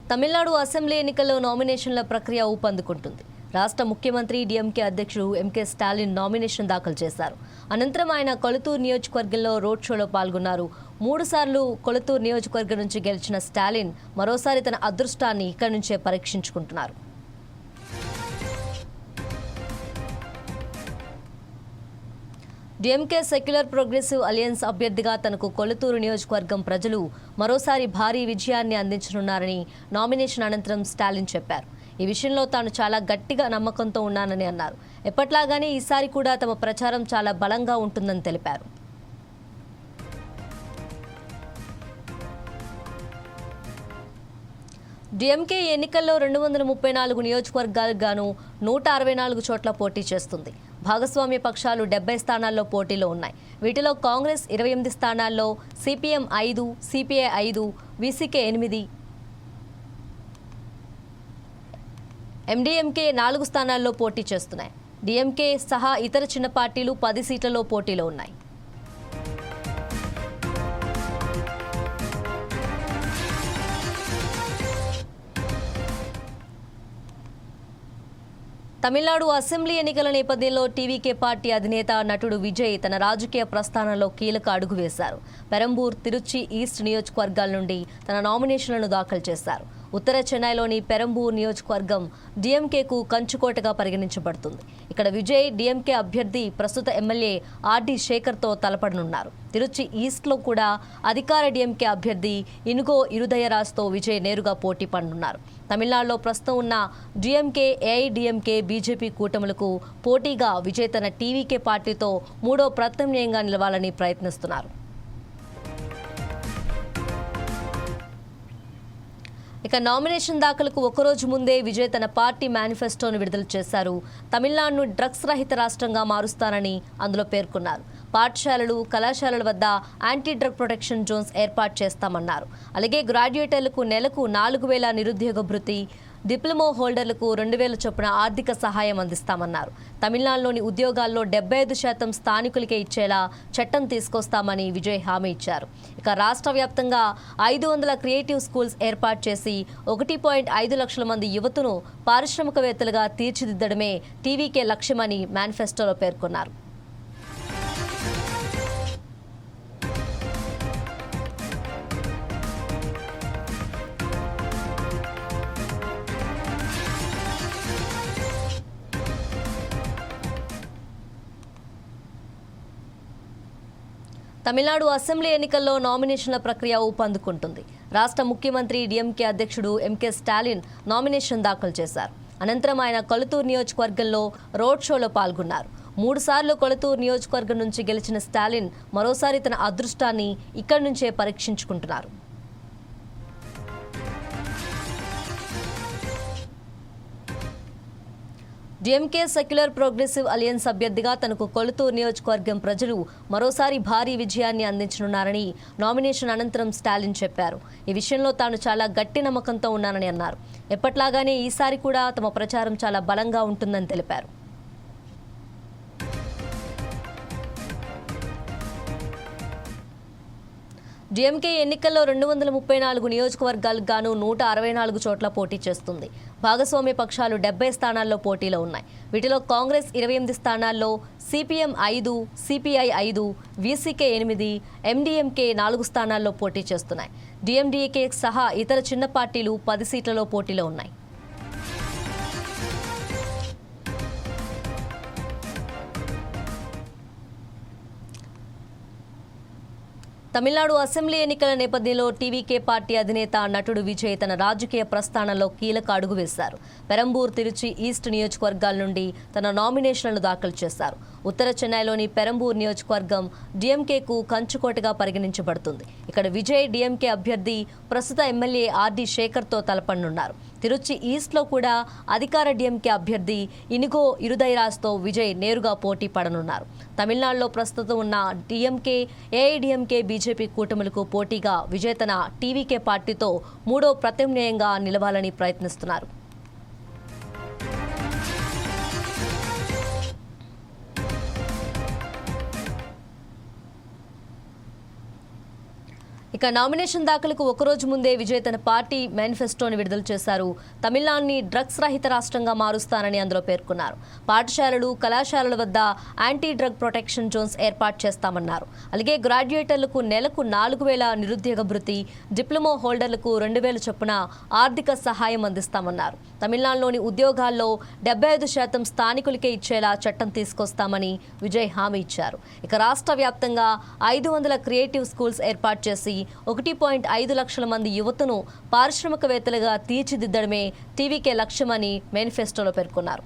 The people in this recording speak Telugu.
తమిళనాడు అసెంబ్లీ ఎన్నికల్లో నామినేషన్ల ప్రక్రియ ఊపందుకుంటుంది. రాష్ట్ర ముఖ్యమంత్రి డిఎంకే అధ్యక్షుడు ఎంకే స్టాలిన్ నామినేషన్ దాఖలు చేశారు. అనంతరం ఆయన కొళతూరు నియోజకవర్గంలో రోడ్ షోలో పాల్గొన్నారు. 3 సార్లు కొళతూరు నియోజకవర్గం నుంచి గెలిచిన స్టాలిన్ మరోసారి తన అదృష్టాన్ని ఇక్కడి నుంచే పరీక్షించుకుంటున్నారు. డిఎంకే సెక్యులర్ ప్రోగ్రెసివ్ అలయన్స్ అభ్యర్థిగా తనకు కొళతూరు నియోజకవర్గం ప్రజలు మరోసారి భారీ విజయాన్ని అందించనున్నారని నామినేషన్ అనంతరం స్టాలిన్ చెప్పారు. ఈ విషయంలో తాను చాలా గట్టిగా నమ్మకంతో ఉన్నానని అన్నారు. ఎప్పట్లాగానే ఈసారి కూడా తమ ప్రచారం చాలా బలంగా ఉంటుందని తెలిపారు. డిఎంకే ఎన్నికల్లో 234 నియోజకవర్గాలకు గాను 164 చోట్ల పోటీ చేస్తుంది. భాగస్వామ్య పక్షాలు 70 స్థానాల్లో పోటీలో ఉన్నాయి. వీటిలో కాంగ్రెస్ 28 స్థానాల్లో, సిపిఎం 5, సిపిఐ 5, వీసీకే 8, ఎండీఎంకే 4 స్థానాల్లో పోటీ చేస్తున్నాయి. డిఎంకే సహా ఇతర చిన్న పార్టీలు 10 సీట్లలో పోటీలో ఉన్నాయి. తమిళనాడు అసెంబ్లీ ఎన్నికల నేపథ్యంలో టీవీకే పార్టీ అధినేత నటుడు విజయ్ తన రాజకీయ ప్రస్థానంలో కీలక అడుగు వేశారు. పెరంబూర్, తిరుచి ఈస్ట్ నియోజకవర్గాల నుండి తన నామినేషన్లను దాఖలు చేశారు. ఉత్తర చెన్నైలోని పెరంబూర్ నియోజకవర్గం డిఎంకేకు కంచుకోటగా పరిగణించబడుతుంది. ఇక్కడ విజయ్ డిఎంకే అభ్యర్థి ప్రస్తుత ఎమ్మెల్యే ఆర్డి శేఖర్తో తలపడనున్నారు. తిరుచి ఈస్ట్లో కూడా అధికార డిఎంకే అభ్యర్థి ఇనుగో ఇరుదయరాజ్తో విజయ్ నేరుగా పోటీ పడనున్నారు. తమిళనాడులో ప్రస్తుతం ఉన్న డిఎంకే, ఏఐడిఎంకే, బీజేపీ కూటములకు పోటీగా విజయ్ తన టీవీకే పార్టీతో 3వ ప్రత్యామ్నాయంగా నిలవాలని ప్రయత్నిస్తున్నారు. ఇక నామినేషన్ దాఖలకు ఒకరోజు ముందే విజయ్ తన పార్టీ మేనిఫెస్టోను విడుదల చేశారు. తమిళనాడును డ్రగ్స్ రహిత రాష్ట్రంగా మారుస్తానని అందులో పేర్కొన్నారు. పాఠశాలలు, కళాశాలల వద్ద యాంటీ డ్రగ్ ప్రొటెక్షన్ జోన్స్ ఏర్పాటు చేస్తామన్నారు. అలాగే గ్రాడ్యుయేటర్లకు నెలకు 4,000 నిరుద్యోగ భృతి, డిప్లొమా హోల్డర్లకు 2,000 చొప్పున ఆర్థిక సహాయం అందిస్తామన్నారు. తమిళనాడులోని ఉద్యోగాల్లో 75% స్థానికులకే ఇచ్చేలా చట్టం తీసుకొస్తామని విజయ్ హామీ ఇచ్చారు. ఇక రాష్ట్ర వ్యాప్తంగా 500 క్రియేటివ్ స్కూల్స్ ఏర్పాటు చేసి 1.5 లక్షల మంది యువతను పారిశ్రామికవేత్తలుగా తీర్చిదిద్దడమే టీవీకే లక్ష్యమని మేనిఫెస్టోలో పేర్కొన్నారు. తమిళనాడు అసెంబ్లీ ఎన్నికల్లో నామినేషన్ల ప్రక్రియ ఊపందుకుంటుంది. రాష్ట్ర ముఖ్యమంత్రి డిఎంకే అధ్యక్షుడు ఎంకే స్టాలిన్ నామినేషన్ దాఖలు చేశారు. అనంతరం ఆయన కొళతూరు నియోజకవర్గంలో రోడ్ షోలో పాల్గొన్నారు. 3 సార్లు కొళతూరు నియోజకవర్గం నుంచి గెలిచిన స్టాలిన్ మరోసారి తన అదృష్టాన్ని ఇక్కడి నుంచే పరీక్షించుకుంటున్నారు. డిఎంకే సెక్యులర్ ప్రోగ్రెసివ్ అలయన్స్ అభ్యర్థిగా తనకు కొళతూరు నియోజకవర్గం ప్రజలు మరోసారి భారీ విజయాన్ని అందించనున్నారని నామినేషన్ అనంతరం స్టాలిన్ చెప్పారు. ఈ విషయంలో తాను చాలా గట్టి నమ్మకంతో ఉన్నానని అన్నారు. ఎప్పట్లాగానే ఈసారి కూడా తమ ప్రచారం చాలా బలంగా ఉంటుందని తెలిపారు. డిఎంకే ఎన్నికల్లో 234 నియోజకవర్గాలకు గాను 164 చోట్ల పోటీ చేస్తుంది. భాగస్వామ్య పక్షాలు 70 స్థానాల్లో పోటీలో ఉన్నాయి. వీటిలో కాంగ్రెస్ 28 స్థానాల్లో, సిపిఎం 5, సిపిఐ 5, వీసీకే 8, ఎండీఎంకే 4 స్థానాల్లో పోటీ చేస్తున్నాయి. డిఎండీకే సహా ఇతర చిన్న పార్టీలు 10 సీట్లలో పోటీలో ఉన్నాయి. తమిళనాడు అసెంబ్లీ ఎన్నికల నేపథ్యంలో టీవీకే పార్టీ అధినేత నటుడు విజయ్ తన రాజకీయ ప్రస్థానంలో కీలక అడుగు వేశారు. పెరంబూర్, తిరుచి ఈస్ట్ నియోజకవర్గాల నుండి తన నామినేషన్లను దాఖలు చేశారు. ఉత్తర చెన్నైలోని పెరంబూర్ నియోజకవర్గం డిఎంకేకు కంచుకోటగా పరిగణించబడుతుంది. ఇక్కడ విజయ్ డిఎంకే అభ్యర్థి ప్రస్తుత ఎమ్మెల్యే ఆర్డి శేఖర్తో తలపడనున్నారు. తిరుచి ఈస్ట్లో కూడా అధికార డిఎంకే అభ్యర్థి ఇనుగో ఇరుదయరాజ్తో విజయ్ నేరుగా పోటీ పడనున్నారు. తమిళనాడులో ప్రస్తుతం ఉన్న డిఎంకే, ఏఐడిఎంకే, బీజేపీ కూటములకు పోటీగా విజయ్ తన టీవీకే పార్టీతో 3వ ప్రత్యామ్నాయంగా నిలవాలని ప్రయత్నిస్తున్నారు. ఇక నామినేషన్ దాఖలకు ఒకరోజు ముందే విజయ్ తన పార్టీ మేనిఫెస్టోని విడుదల చేశారు. తమిళనాడుని డ్రగ్స్ రహిత రాష్ట్రంగా మారుస్తానని అందులో పేర్కొన్నారు. పాఠశాలలు, కళాశాలల వద్ద యాంటీ డ్రగ్ ప్రొటెక్షన్ జోన్స్ ఏర్పాటు చేస్తామన్నారు. అలాగే గ్రాడ్యుయేటర్లకు నెలకు 4,000 నిరుద్యోగ భృతి, డిప్లొమా హోల్డర్లకు 2,000 చొప్పున ఆర్థిక సహాయం అందిస్తామన్నారు. తమిళనాడులోని ఉద్యోగాల్లో 75% స్థానికులకే ఇచ్చేలా చట్టం తీసుకొస్తామని విజయ్ హామీ ఇచ్చారు. ఇక రాష్ట్ర వ్యాప్తంగా 500 క్రియేటివ్ స్కూల్స్ ఏర్పాటు చేసి 1.5 లక్షల మంది యువతను పారిశ్రామికవేత్తలుగా తీర్చిదిద్దడమే టీవీకే లక్ష్యమని మేనిఫెస్టోలో పేర్కొన్నారు.